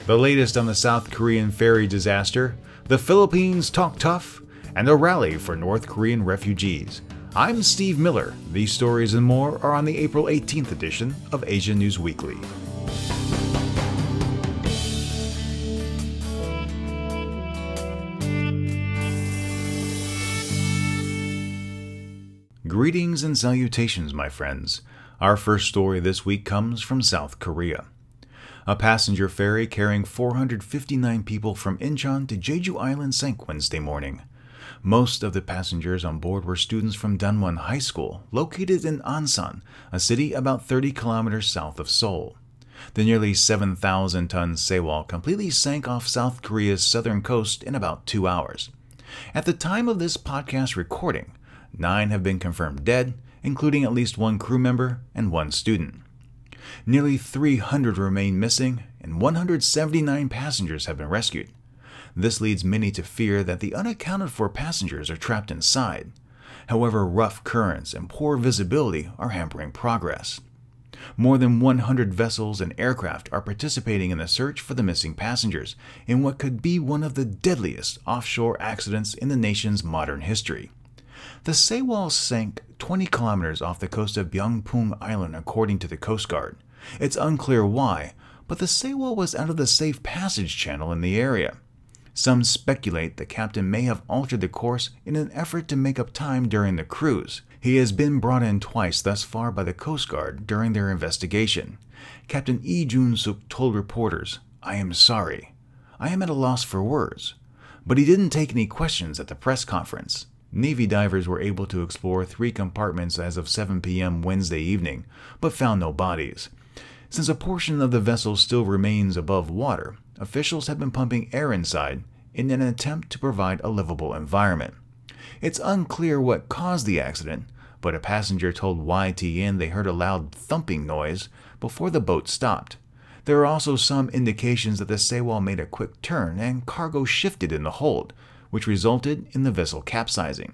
The latest on the South Korean ferry disaster, the Philippines talk tough, and a rally for North Korean refugees. I'm Steve Miller. These stories and more are on the April 18th edition of Asia News Weekly. Greetings and salutations, my friends. Our first story this week comes from South Korea. A passenger ferry carrying 459 people from Incheon to Jeju Island sank Wednesday morning. Most of the passengers on board were students from Danwon High School, located in Ansan, a city about 30 kilometers south of Seoul. The nearly 7,000-ton Sewol completely sank off South Korea's southern coast in about 2 hours. At the time of this podcast recording, 9 have been confirmed dead, including at least 1 crew member and 1 student. Nearly 300 remain missing, and 179 passengers have been rescued. This leads many to fear that the unaccounted-for passengers are trapped inside. However, rough currents and poor visibility are hampering progress. More than 100 vessels and aircraft are participating in the search for the missing passengers in what could be one of the deadliest offshore accidents in the nation's modern history. The Sewol sank 20 kilometers off the coast of Byungpung Island, according to the Coast Guard. It's unclear why, but the Sewol was out of the safe passage channel in the area. Some speculate the captain may have altered the course in an effort to make up time during the cruise. He has been brought in twice thus far by the Coast Guard during their investigation. Captain Lee Jun-suk told reporters, "I am sorry. I am at a loss for words." But he didn't take any questions at the press conference. Navy divers were able to explore 3 compartments as of 7 p.m. Wednesday evening, but found no bodies. Since a portion of the vessel still remains above water, officials have been pumping air inside in an attempt to provide a livable environment. It's unclear what caused the accident, but a passenger told YTN they heard a loud thumping noise before the boat stopped. There are also some indications that the Sewol made a quick turn and cargo shifted in the hold, which resulted in the vessel capsizing.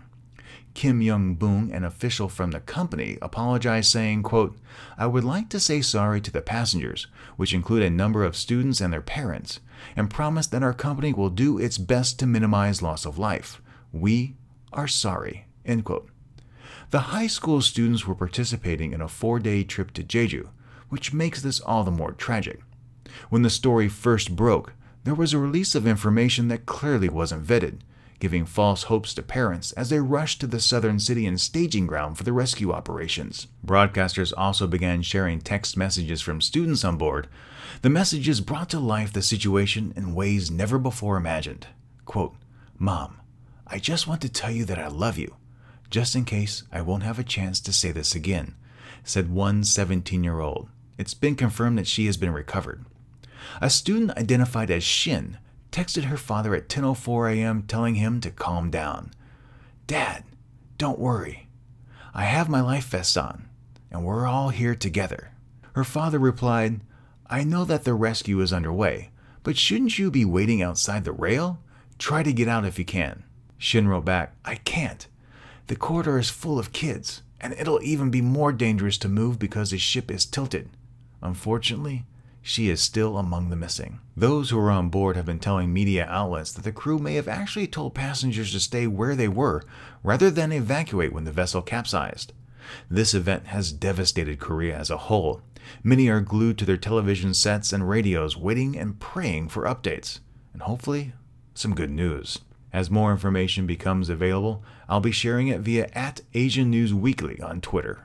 Kim Young-boong, an official from the company, apologized saying, quote, "I would like to say sorry to the passengers, which include a number of students and their parents, and promise that our company will do its best to minimize loss of life. We are sorry." End quote. The high school students were participating in a 4-day trip to Jeju, which makes this all the more tragic. When the story first broke, there was a release of information that clearly wasn't vetted, giving false hopes to parents as they rushed to the southern city and staging ground for the rescue operations. Broadcasters also began sharing text messages from students on board. The messages brought to life the situation in ways never before imagined. Quote, "Mom, I just want to tell you that I love you, just in case I won't have a chance to say this again," said one 17-year-old. It's been confirmed that she has been recovered. A student identified as Shin texted her father at 10:04 a.m. telling him to calm down. "Dad, don't worry. I have my life vest on, and we're all here together." Her father replied, "I know that the rescue is underway, but shouldn't you be waiting outside the rail? Try to get out if you can." Shin wrote back, "I can't. The corridor is full of kids, and it'll even be more dangerous to move because the ship is tilted. Unfortunately, she is still among the missing." Those who were on board have been telling media outlets that the crew may have actually told passengers to stay where they were rather than evacuate when the vessel capsized. This event has devastated Korea as a whole. Many are glued to their television sets and radios, waiting and praying for updates, and hopefully some good news. As more information becomes available, I'll be sharing it via @AsiaNewsWeekly on Twitter.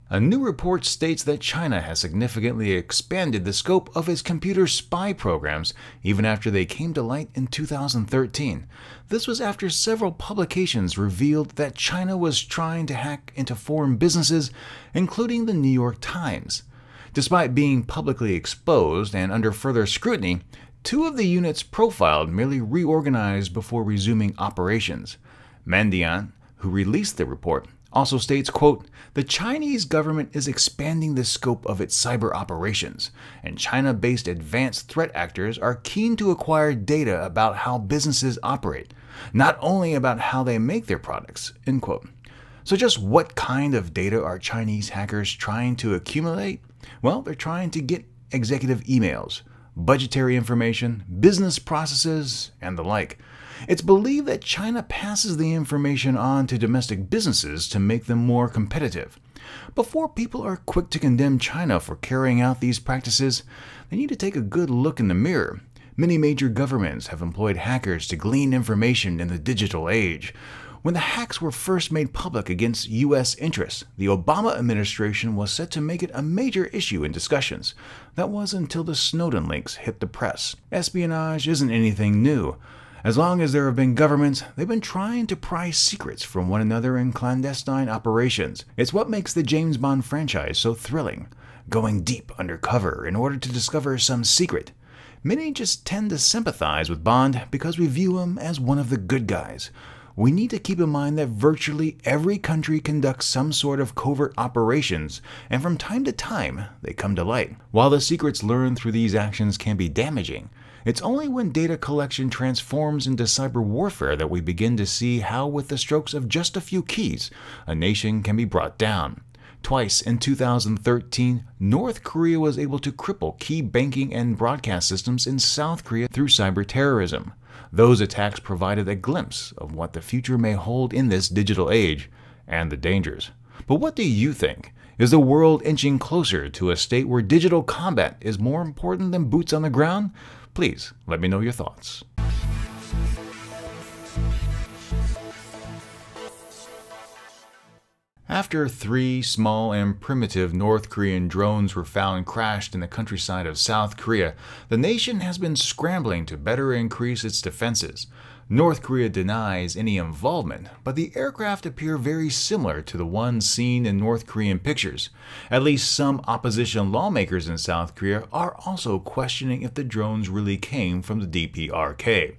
A new report states that China has significantly expanded the scope of its computer spy programs even after they came to light in 2013. This was after several publications revealed that China was trying to hack into foreign businesses, including the New York Times. Despite being publicly exposed and under further scrutiny, 2 of the units profiled merely reorganized before resuming operations. Mandiant, who released the report, also states, quote, "The Chinese government is expanding the scope of its cyber operations, and China-based advanced threat actors are keen to acquire data about how businesses operate, not only about how they make their products," end quote. So just what kind of data are Chinese hackers trying to accumulate? Well, they're trying to get executive emails, budgetary information, business processes, and the like. It's believed that China passes the information on to domestic businesses to make them more competitive. Before people are quick to condemn China for carrying out these practices, they need to take a good look in the mirror. Many major governments have employed hackers to glean information in the digital age. When the hacks were first made public against U.S. interests, the Obama administration was set to make it a major issue in discussions. That was until the Snowden leaks hit the press. Espionage isn't anything new. As long as there have been governments, they've been trying to pry secrets from one another in clandestine operations. It's what makes the James Bond franchise so thrilling, going deep undercover in order to discover some secret. Many just tend to sympathize with Bond because we view him as one of the good guys. We need to keep in mind that virtually every country conducts some sort of covert operations, and from time to time, they come to light. While the secrets learned through these actions can be damaging, it's only when data collection transforms into cyber warfare that we begin to see how, with the strokes of just a few keys, a nation can be brought down. Twice in 2013, North Korea was able to cripple key banking and broadcast systems in South Korea through cyber terrorism. Those attacks provided a glimpse of what the future may hold in this digital age and the dangers. But what do you think? Is the world inching closer to a state where digital combat is more important than boots on the ground? Please let me know your thoughts. After 3 small and primitive North Korean drones were found crashed in the countryside of South Korea, the nation has been scrambling to better increase its defenses. North Korea denies any involvement, but the aircraft appear very similar to the ones seen in North Korean pictures. At least some opposition lawmakers in South Korea are also questioning if the drones really came from the DPRK.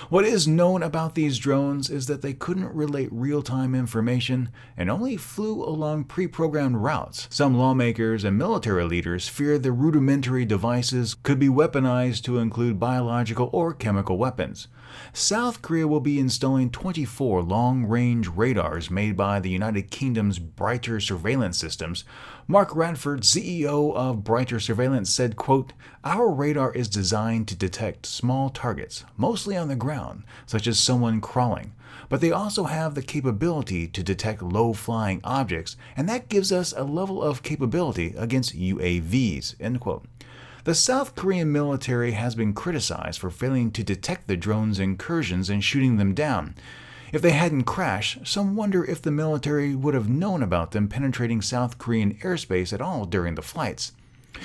What is known about these drones is that they couldn't relate real-time information and only flew along pre-programmed routes. Some lawmakers and military leaders fear the rudimentary devices could be weaponized to include biological or chemical weapons. South Korea will be installing 24 long-range radars made by the United Kingdom's Brighter Surveillance Systems. Mark Radford, CEO of Brighter Surveillance, said, quote, "Our radar is designed to detect small targets, mostly on the ground, such as someone crawling. But they also have the capability to detect low-flying objects, and that gives us a level of capability against UAVs," end quote. The South Korean military has been criticized for failing to detect the drones' incursions and shooting them down. If they hadn't crashed, some wonder if the military would have known about them penetrating South Korean airspace at all during the flights.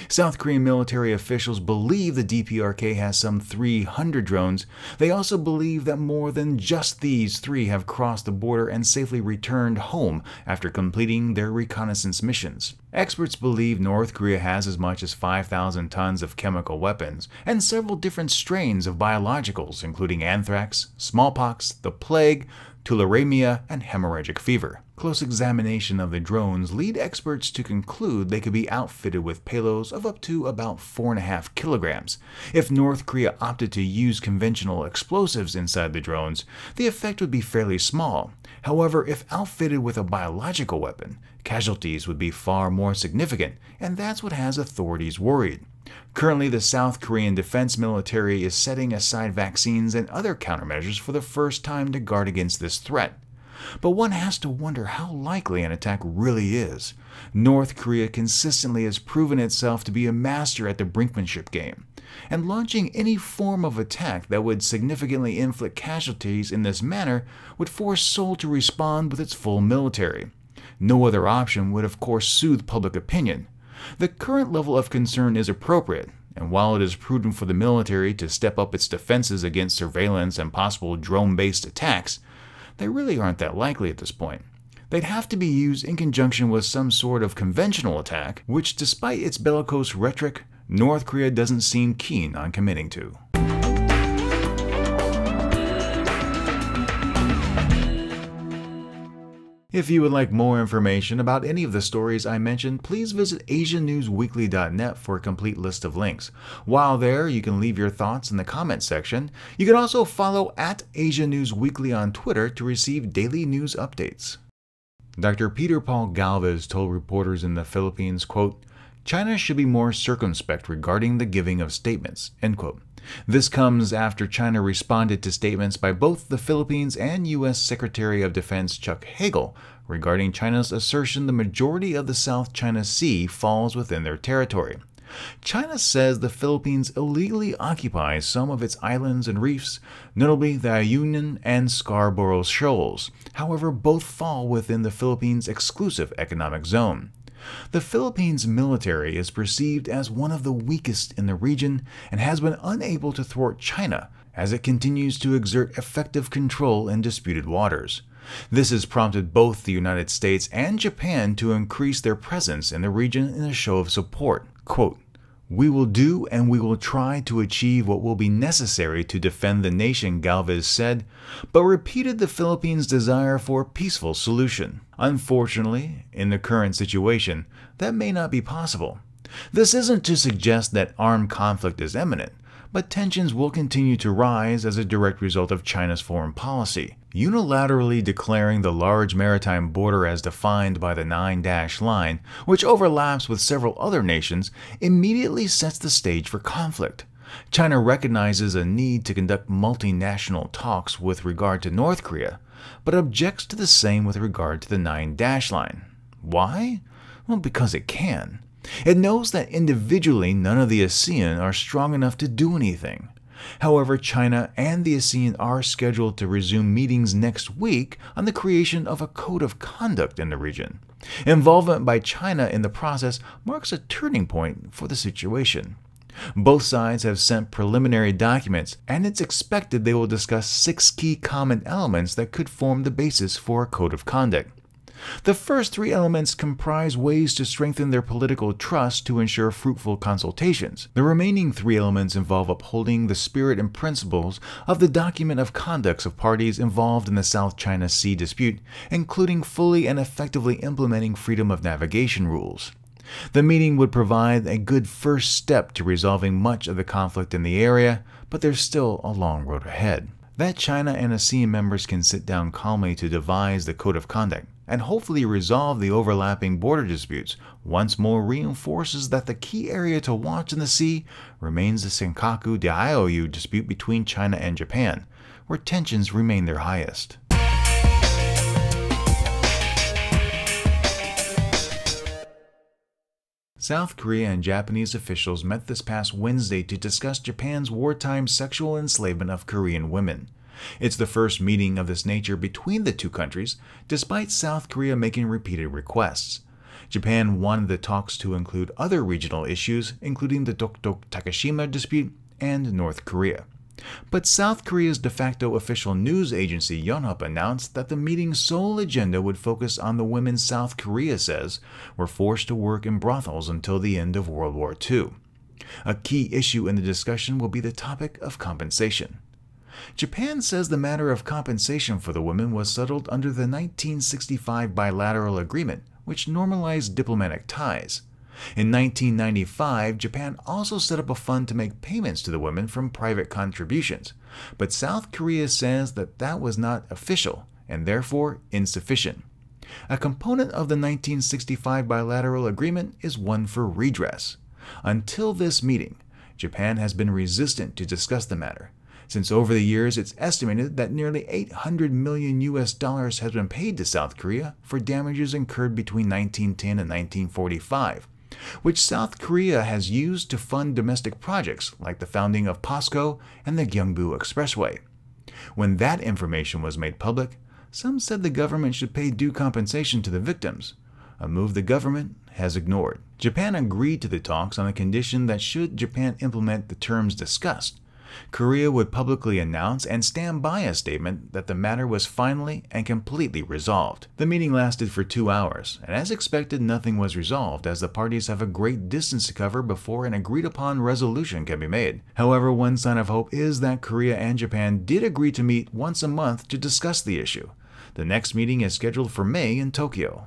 South Korean military officials believe the DPRK has some 300 drones. They also believe that more than just these 3 have crossed the border and safely returned home after completing their reconnaissance missions. Experts believe North Korea has as much as 5,000 tons of chemical weapons and several different strains of biologicals, including anthrax, smallpox, the plague, tularemia, and hemorrhagic fever. Close examination of the drones lead experts to conclude they could be outfitted with payloads of up to about 4.5 kilograms. If North Korea opted to use conventional explosives inside the drones, the effect would be fairly small. However, if outfitted with a biological weapon, casualties would be far more significant, and that's what has authorities worried. Currently, the South Korean defense military is setting aside vaccines and other countermeasures for the first time to guard against this threat. But one has to wonder how likely an attack really is. North Korea consistently has proven itself to be a master at the brinkmanship game, and launching any form of attack that would significantly inflict casualties in this manner would force Seoul to respond with its full military. No other option would of course soothe public opinion. The current level of concern is appropriate, and while it is prudent for the military to step up its defenses against surveillance and possible drone-based attacks, they really aren't that likely at this point. They'd have to be used in conjunction with some sort of conventional attack, which, despite its bellicose rhetoric, North Korea doesn't seem keen on committing to. If you would like more information about any of the stories I mentioned, please visit asiannewsweekly.net for a complete list of links. While there, you can leave your thoughts in the comments section. You can also follow @AsiaNewsWeekly on Twitter to receive daily news updates. Dr. Peter Paul Galvez told reporters in the Philippines, quote, "China should be more circumspect regarding the giving of statements," end quote. This comes after China responded to statements by both the Philippines and U.S. Secretary of Defense Chuck Hagel regarding China's assertion the majority of the South China Sea falls within their territory. China says the Philippines illegally occupies some of its islands and reefs, notably the Ayungin and Scarborough Shoals. However, both fall within the Philippines' exclusive economic zone. The Philippines military is perceived as one of the weakest in the region and has been unable to thwart China as it continues to exert effective control in disputed waters. This has prompted both the United States and Japan to increase their presence in the region in a show of support. Quote, "We will do and we will try to achieve what will be necessary to defend the nation," Galvez said, but repeated the Philippines' desire for a peaceful solution. Unfortunately, in the current situation, that may not be possible. This isn't to suggest that armed conflict is imminent, but tensions will continue to rise as a direct result of China's foreign policy. Unilaterally declaring the large maritime border as defined by the 9-dash line, which overlaps with several other nations, immediately sets the stage for conflict. China recognizes a need to conduct multinational talks with regard to North Korea, but objects to the same with regard to the 9-dash line. Why? Well, because it can. It knows that individually none of the ASEAN are strong enough to do anything. However, China and the ASEAN are scheduled to resume meetings next week on the creation of a code of conduct in the region. Involvement by China in the process marks a turning point for the situation. Both sides have sent preliminary documents, and it's expected they will discuss 6 key common elements that could form the basis for a code of conduct. The first 3 elements comprise ways to strengthen their political trust to ensure fruitful consultations. The remaining 3 elements involve upholding the spirit and principles of the document of conducts of parties involved in the South China Sea dispute, including fully and effectively implementing freedom of navigation rules. The meeting would provide a good first step to resolving much of the conflict in the area, but there's still a long road ahead. That China and ASEAN members can sit down calmly to devise the code of conduct and hopefully resolve the overlapping border disputes once more reinforces that the key area to watch in the sea remains the Senkaku Diaoyu dispute between China and Japan, where tensions remain their highest. South Korea and Japanese officials met this past Wednesday to discuss Japan's wartime sexual enslavement of Korean women. It's the first meeting of this nature between the two countries, despite South Korea making repeated requests. Japan wanted the talks to include other regional issues, including the Dokdo-Takeshima dispute and North Korea. But South Korea's de facto official news agency Yonhap announced that the meeting's sole agenda would focus on the women South Korea says were forced to work in brothels until the end of World War II. A key issue in the discussion will be the topic of compensation. Japan says the matter of compensation for the women was settled under the 1965 bilateral agreement, which normalized diplomatic ties. In 1995, Japan also set up a fund to make payments to the women from private contributions, but South Korea says that that was not official and therefore insufficient. A component of the 1965 bilateral agreement is one for redress. Until this meeting, Japan has been resistant to discuss the matter, since over the years it's estimated that nearly $800 million has been paid to South Korea for damages incurred between 1910 and 1945. Which South Korea has used to fund domestic projects like the founding of POSCO and the Gyeongbu Expressway. When that information was made public, some said the government should pay due compensation to the victims, a move the government has ignored. Japan agreed to the talks on the condition that should Japan implement the terms discussed, Korea would publicly announce and stand by a statement that the matter was finally and completely resolved. The meeting lasted for 2 hours, and as expected, nothing was resolved as the parties have a great distance to cover before an agreed-upon resolution can be made. However, one sign of hope is that Korea and Japan did agree to meet once a month to discuss the issue. The next meeting is scheduled for May in Tokyo.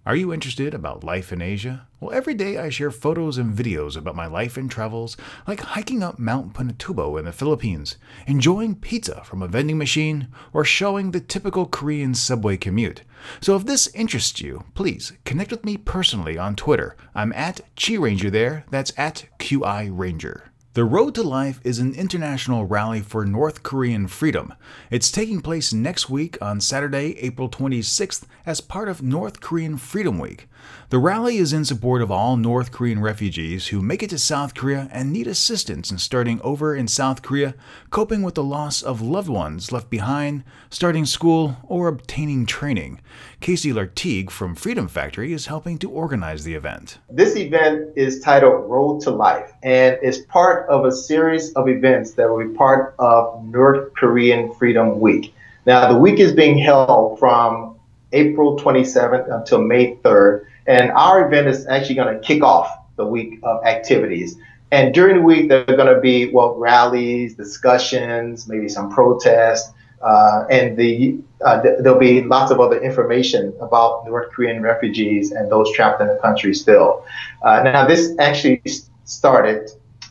Are you interested about life in Asia? Well, every day I share photos and videos about my life and travels, like hiking up Mount Pinatubo in the Philippines, enjoying pizza from a vending machine, or showing the typical Korean subway commute. So if this interests you, please connect with me personally on Twitter. I'm at Chi Ranger there, that's at QI Ranger. The Road to Life is an international rally for North Korean freedom. It's taking place next week on Saturday, April 26th, as part of North Korean Freedom Week. The rally is in support of all North Korean refugees who make it to South Korea and need assistance in starting over in South Korea, coping with the loss of loved ones left behind, starting school, or obtaining training. Casey Lartigue from Freedom Factory is helping to organize the event. This event is titled Road to Life, and is part of a series of events that will be part of North Korean Freedom Week. Now, the week is being held from April 27th until May 3rd, and our event is actually going to kick off the week of activities. And during the week, there are going to be, rallies, discussions, maybe some protests, and there'll be lots of other information about North Korean refugees and those trapped in the country still. Now, this actually started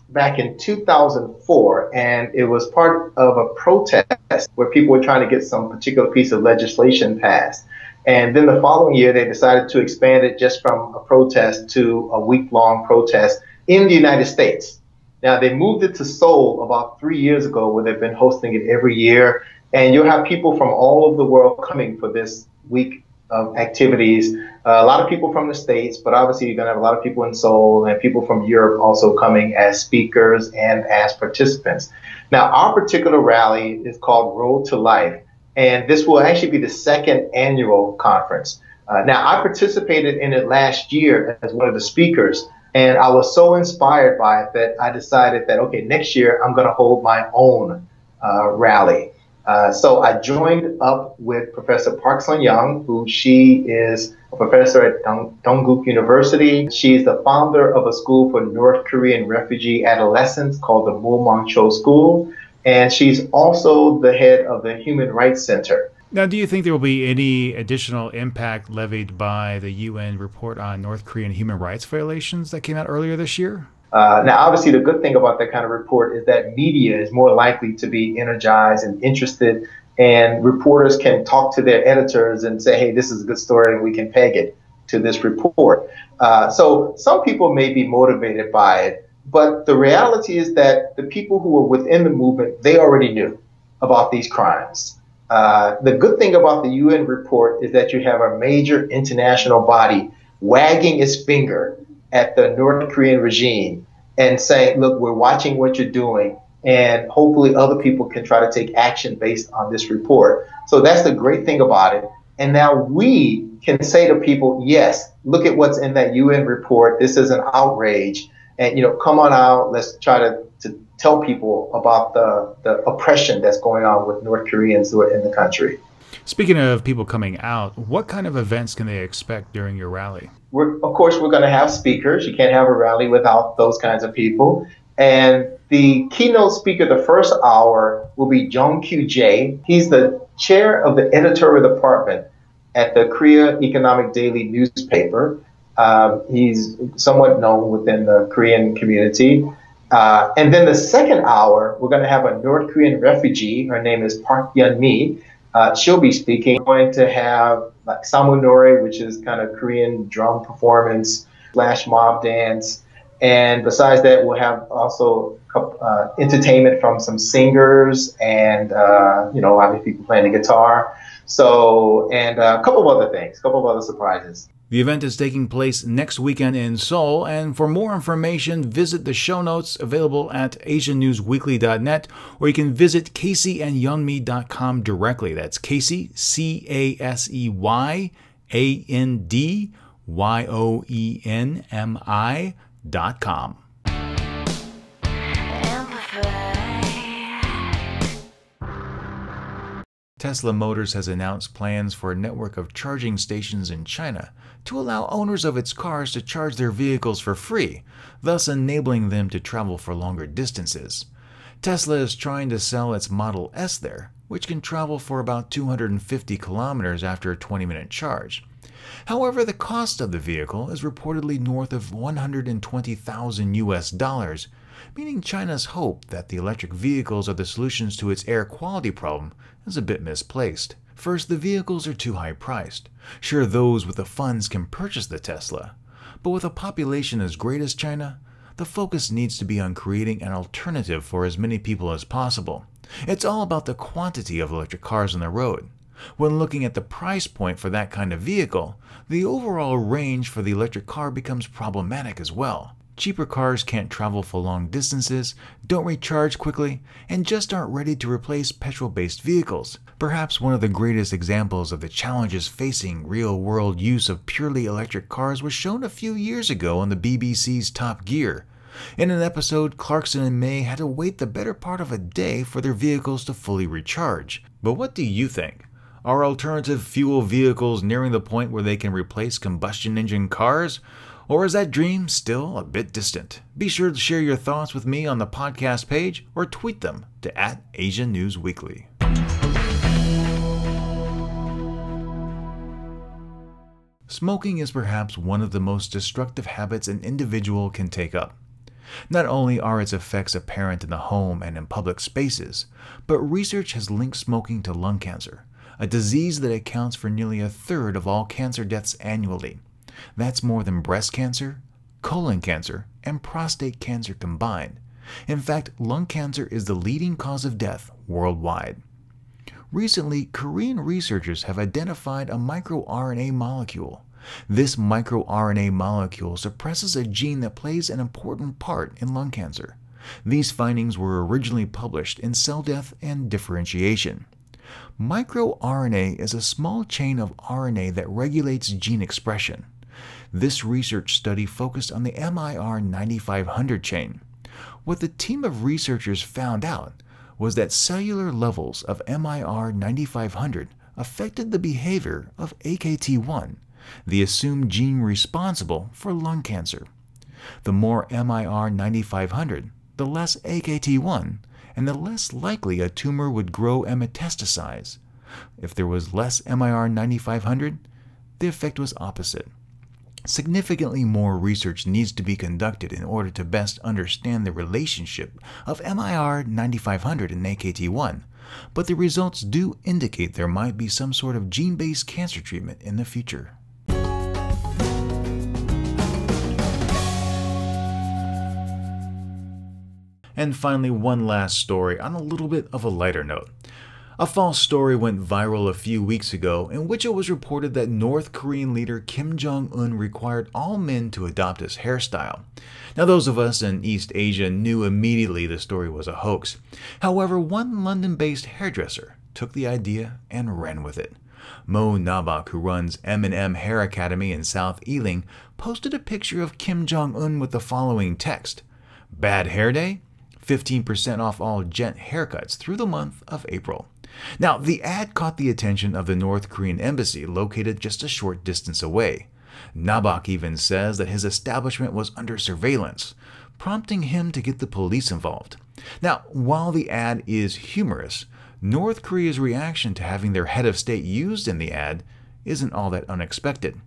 back in 2004, and it was part of a protest where people were trying to get some particular piece of legislation passed. And then the following year, they decided to expand it just from a protest to a week-long protest in the United States. Now, they moved it to Seoul about 3 years ago, where they've been hosting it every year. And you'll have people from all over the world coming for this week of activities. A lot of people from the States, but obviously you're going to have a lot of people in Seoul and people from Europe also coming as speakers and as participants. Now, our particular rally is called Road to Life, and this will actually be the second annual conference. Now, I participated in it last year as one of the speakers, and I was so inspired by it that I decided that, okay, next year I'm going to hold my own rally. So I joined up with Professor Park Sun-young, who she is a professor at Dongguk University. She's the founder of a school for North Korean refugee adolescents called the Mo-Mang-cho School. And she's also the head of the Human Rights Center. Now, do you think there will be any additional impact levied by the UN report on North Korean human rights violations that came out earlier this year? Now, obviously, the good thing about that kind of report is that media is more likely to be energized and interested, and reporters can talk to their editors and say, hey, this is a good story, and we can peg it to this report. So some people may be motivated by it, but the reality is that the people who were within the movement, they already knew about these crimes. The good thing about the UN report is that you have a major international body wagging its finger at the North Korean regime and saying, look, we're watching what you're doing, and hopefully other people can try to take action based on this report. So that's the great thing about it. And now we can say to people, yes, look at what's in that UN report. This is an outrage. And, come on out. Let's try to tell people about the oppression that's going on with North Koreans who are in the country. Speaking of people coming out, what kind of events can they expect during your rally? Of course, we're going to have speakers. You can't have a rally without those kinds of people. And the keynote speaker the first hour will be Jong Jae. He's the chair of the editorial department at the Korea Economic Daily newspaper. He's somewhat known within the Korean community. And then the second hour, we're going to have a North Korean refugee. Her name is Park Yeon-mi. She'll be speaking. We're going to have like Samunori, which is kind of Korean drum performance / mob dance. And besides that, we'll have also entertainment from some singers and, obviously people playing the guitar. So, and a couple of other things, a couple of other surprises. The event is taking place next weekend in Seoul, and for more information, visit the show notes available at asiannewsweekly.net, or you can visit CaseyandYeonmi.com directly. That's Casey, CaseyandYeonmi.com. Tesla Motors has announced plans for a network of charging stations in China to allow owners of its cars to charge their vehicles for free, thus enabling them to travel for longer distances. Tesla is trying to sell its Model S there, which can travel for about 250 kilometers after a 20-minute charge. However, the cost of the vehicle is reportedly north of $120,000, meaning China's hope that the electric vehicles are the solutions to its air quality problem is a bit misplaced. First, the vehicles are too high priced. Sure, those with the funds can purchase the Tesla, but with a population as great as China, the focus needs to be on creating an alternative for as many people as possible. It's all about the quantity of electric cars on the road. When looking at the price point for that kind of vehicle, the overall range for the electric car becomes problematic as well. Cheaper cars can't travel for long distances, don't recharge quickly, and just aren't ready to replace petrol-based vehicles. Perhaps one of the greatest examples of the challenges facing real-world use of purely electric cars was shown a few years ago on the BBC's Top Gear. In an episode, Clarkson and May had to wait the better part of a day for their vehicles to fully recharge. But what do you think? Are alternative fuel vehicles nearing the point where they can replace combustion engine cars? Or is that dream still a bit distant? Be sure to share your thoughts with me on the podcast page or tweet them to @AsiaNewsWeekly. Smoking is perhaps one of the most destructive habits an individual can take up. Not only are its effects apparent in the home and in public spaces, but research has linked smoking to lung cancer, a disease that accounts for nearly a third of all cancer deaths annually. That's more than breast cancer, colon cancer, and prostate cancer combined. In fact, lung cancer is the leading cause of death worldwide. Recently, Korean researchers have identified a microRNA molecule. This microRNA molecule suppresses a gene that plays an important part in lung cancer. These findings were originally published in Cell Death and Differentiation. MicroRNA is a small chain of RNA that regulates gene expression. This research study focused on the MIR 9500 chain. What the team of researchers found out was that cellular levels of MIR 9500 affected the behavior of AKT1, the assumed gene responsible for lung cancer. The more MIR 9500, the less AKT1, and the less likely a tumor would grow and metastasize. If there was less MIR 9500, the effect was opposite. Significantly more research needs to be conducted in order to best understand the relationship of MIR 9500 and AKT1, but the results do indicate there might be some sort of gene-based cancer treatment in the future. And finally, one last story on a little bit of a lighter note. A false story went viral a few weeks ago in which it was reported that North Korean leader Kim Jong-un required all men to adopt his hairstyle. Now, those of us in East Asia knew immediately the story was a hoax. However, one London-based hairdresser took the idea and ran with it. Mo Nabak, who runs M&M Hair Academy in South Ealing, posted a picture of Kim Jong-un with the following text: "Bad hair day? 15% off all gent haircuts through the month of April." Now, the ad caught the attention of the North Korean embassy located just a short distance away. Nabak even says that his establishment was under surveillance, prompting him to get the police involved. Now, while the ad is humorous, North Korea's reaction to having their head of state used in the ad isn't all that unexpected.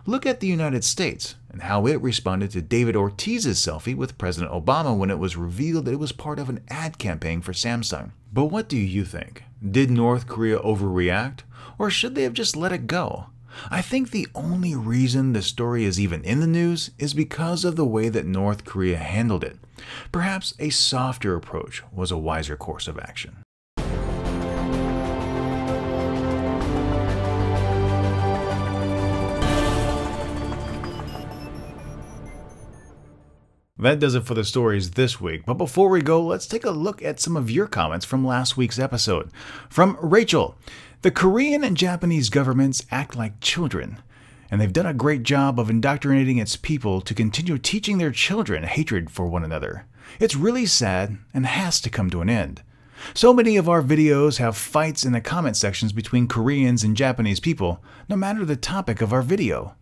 Look at the United States and how it responded to David Ortiz's selfie with President Obama when it was revealed that it was part of an ad campaign for Samsung. But what do you think? Did North Korea overreact, or should they have just let it go? I think the only reason the story is even in the news is because of the way that North Korea handled it. Perhaps a softer approach was a wiser course of action. That does it for the stories this week, but before we go, let's take a look at some of your comments from last week's episode. From Rachel: "The Korean and Japanese governments act like children, and they've done a great job of indoctrinating its people to continue teaching their children hatred for one another. It's really sad and has to come to an end. So many of our videos have fights in the comment sections between Koreans and Japanese people, no matter the topic of our video.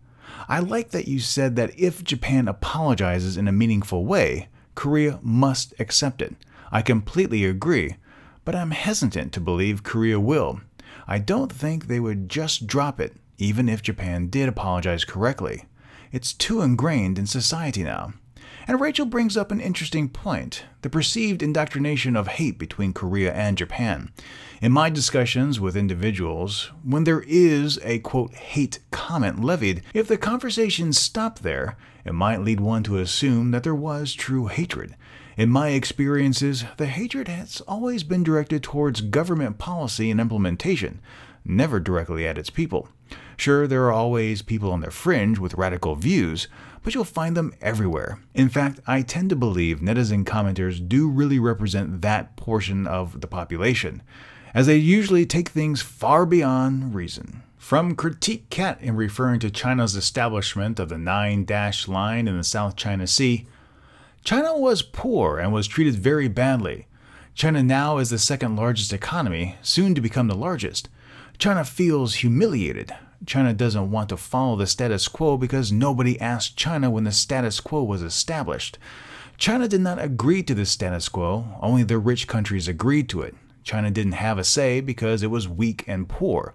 I like that you said that if Japan apologizes in a meaningful way, Korea must accept it. I completely agree, but I'm hesitant to believe Korea will. I don't think they would just drop it even if Japan did apologize correctly. It's too ingrained in society now. And Rachel brings up an interesting point, the perceived indoctrination of hate between Korea and Japan. In my discussions with individuals, when there is a quote hate comment levied, if the conversation stopped there, it might lead one to assume that there was true hatred. In my experiences, the hatred has always been directed towards government policy and implementation, never directly at its people. Sure, there are always people on the fringe with radical views, but you'll find them everywhere. In fact, I tend to believe netizen commenters do really represent that portion of the population, as they usually take things far beyond reason. From Critique Cat in referring to China's establishment of the 9-dash line in the South China Sea, China was poor and was treated very badly. China now is the second largest economy, soon to become the largest. China feels humiliated. China doesn't want to follow the status quo because nobody asked China when the status quo was established. China did not agree to the status quo, only the rich countries agreed to it. China didn't have a say because it was weak and poor.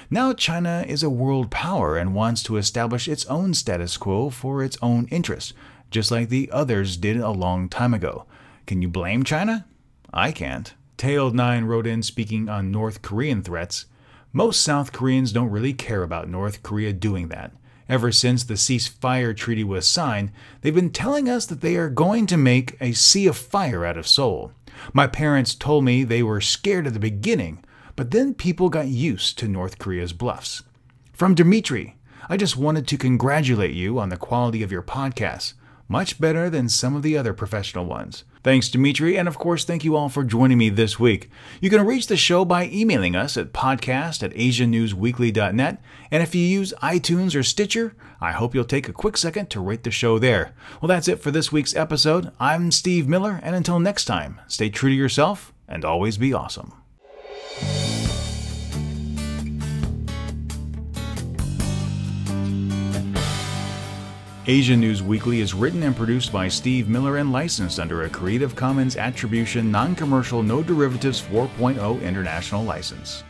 Now China is a world power and wants to establish its own status quo for its own interests, just like the others did a long time ago. Can you blame China? I can't. Tailed9 wrote in speaking on North Korean threats. Most South Koreans don't really care about North Korea doing that. Ever since the ceasefire treaty was signed, they've been telling us that they are going to make a sea of fire out of Seoul. My parents told me they were scared at the beginning, but then people got used to North Korea's bluffs. From Dimitri, I just wanted to congratulate you on the quality of your podcast. Much better than some of the other professional ones. Thanks, Dimitri, and of course, thank you all for joining me this week. You can reach the show by emailing us at podcast@asianewsweekly.net, and if you use iTunes or Stitcher, I hope you'll take a quick second to rate the show there. Well, that's it for this week's episode. I'm Steve Miller, and until next time, stay true to yourself and always be awesome. Asia News Weekly is written and produced by Steve Miller and licensed under a Creative Commons Attribution Non-Commercial No Derivatives 4.0 International License.